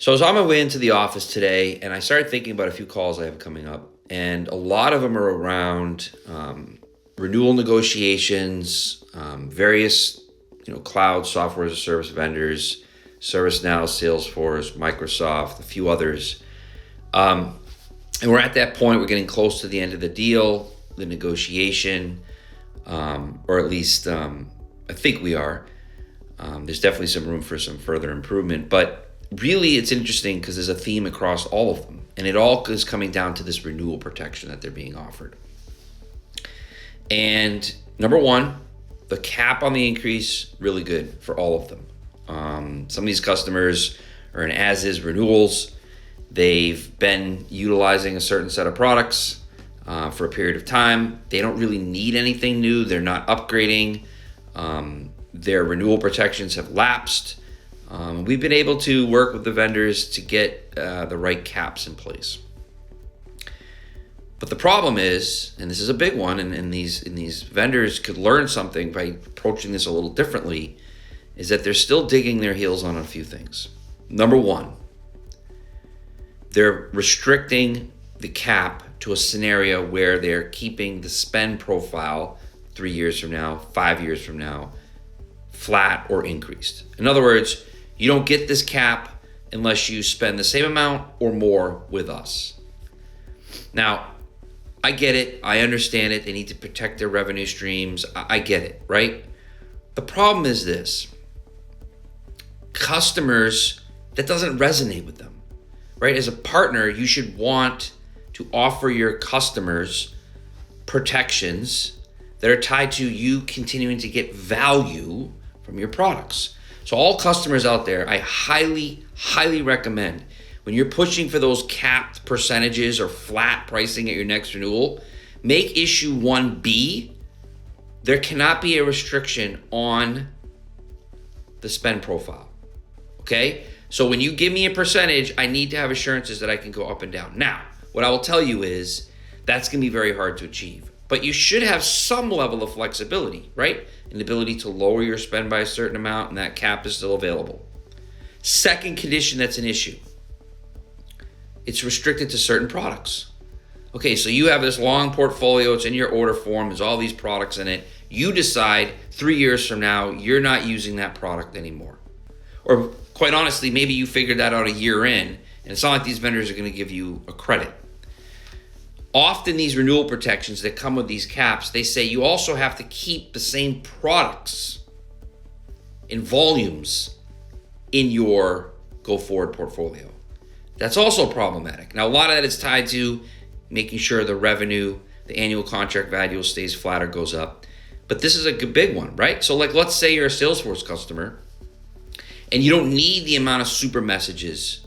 So I was on my way into the office today, and I started thinking about a few calls I have coming up, and a lot of them are around renewal negotiations, various cloud software as a service vendors, ServiceNow, Salesforce, Microsoft, a few others. And we're at that point. We're getting close to the end of the deal, the negotiation, or at least I think we are. There's definitely some room for some further improvement, but really it's interesting because there's a theme across all of them, and it all is coming down to this renewal protection that they're being offered. And number one, the cap on the increase, really good for all of them. Some of these customers are in as-is renewals. They've been utilizing a certain set of products for a period of time. They don't really need anything new. They're not upgrading. Their renewal protections have lapsed. We've been able to work with the vendors to get the right caps in place. But the problem is, and this is a big one, and these vendors could learn something by approaching this a little differently, is that they're still digging their heels on a few things. Number one, they're restricting the cap to a scenario where they're keeping the spend profile 3 years from now, 5 years from now, flat or increased. In other words, you don't get this cap unless you spend the same amount or more with us. Now, I get it. I understand it. They need to protect their revenue streams. I get it, right? The problem is this. Customers, that doesn't resonate with them, right? As a partner, you should want to offer your customers protections that are tied to you continuing to get value from your products. So all customers out there, I highly, highly recommend when you're pushing for those capped percentages or flat pricing at your next renewal, make issue 1B, there cannot be a restriction on the spend profile, okay? So when you give me a percentage, I need to have assurances that I can go up and down. Now, what I will tell you is that's gonna be very hard to achieve, but you should have some level of flexibility, right? An ability to lower your spend by a certain amount, and that cap is still available. Second condition that's an issue, it's restricted to certain products. Okay, so you have this long portfolio, it's in your order form, there's all these products in it. You decide 3 years from now, you're not using that product anymore. Or quite honestly, maybe you figured that out a year in, and it's not like these vendors are gonna give you a credit. Often these renewal protections that come with these caps, they say you also have to keep the same products in volumes in your go-forward portfolio. That's also problematic. Now, a lot of that is tied to making sure the revenue, the annual contract value stays flat or goes up. But this is a big one, right? So like, let's say you're a Salesforce customer and you don't need the amount of super messages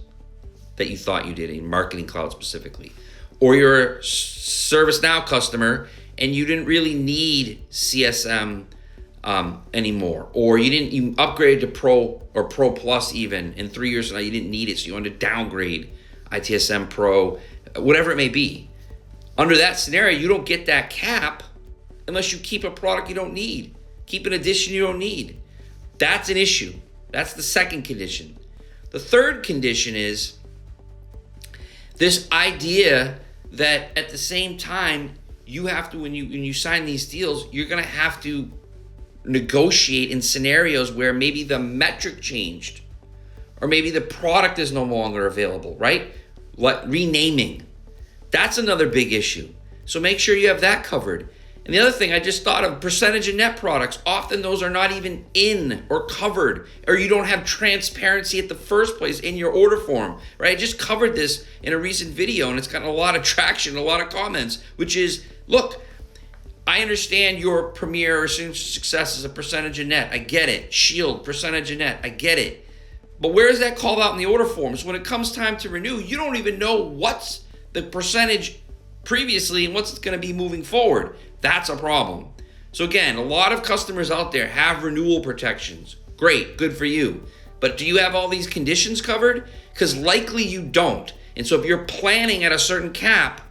that you thought you did in Marketing Cloud specifically. Or you're a ServiceNow customer and you didn't really need CSM anymore. Or you upgraded to Pro or Pro Plus even, and 3 years from now you didn't need it, so you wanted to downgrade ITSM Pro, whatever it may be. Under that scenario, you don't get that cap unless you keep a product you don't need, keep an addition you don't need. That's an issue. That's the second condition. The third condition is this idea that at the same time, you have to, when you sign these deals, you're gonna have to negotiate in scenarios where maybe the metric changed, or maybe the product is no longer available, right? Renaming. That's another big issue. So make sure you have that covered. And the other thing I just thought of, percentage of net products, often those are not even in or covered, or you don't have transparency at the first place in your order form, right? I just covered this in a recent video and it's gotten a lot of traction, a lot of comments, which is, look, I understand your Premier or Success is a percentage of net. I get it. Shield, percentage of net. I get it. But where is that called out in the order forms? When it comes time to renew, you don't even know what's the percentage previously and what's going to be moving forward. That's a problem. So again, a lot of customers out there have renewal protections. Great, good for you. But do you have all these conditions covered? Because likely you don't. And so if you're planning at a certain cap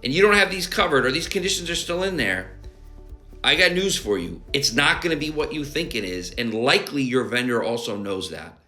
and you don't have these covered or these conditions are still in there, I got news for you. It's not going to be what you think it is. And likely your vendor also knows that.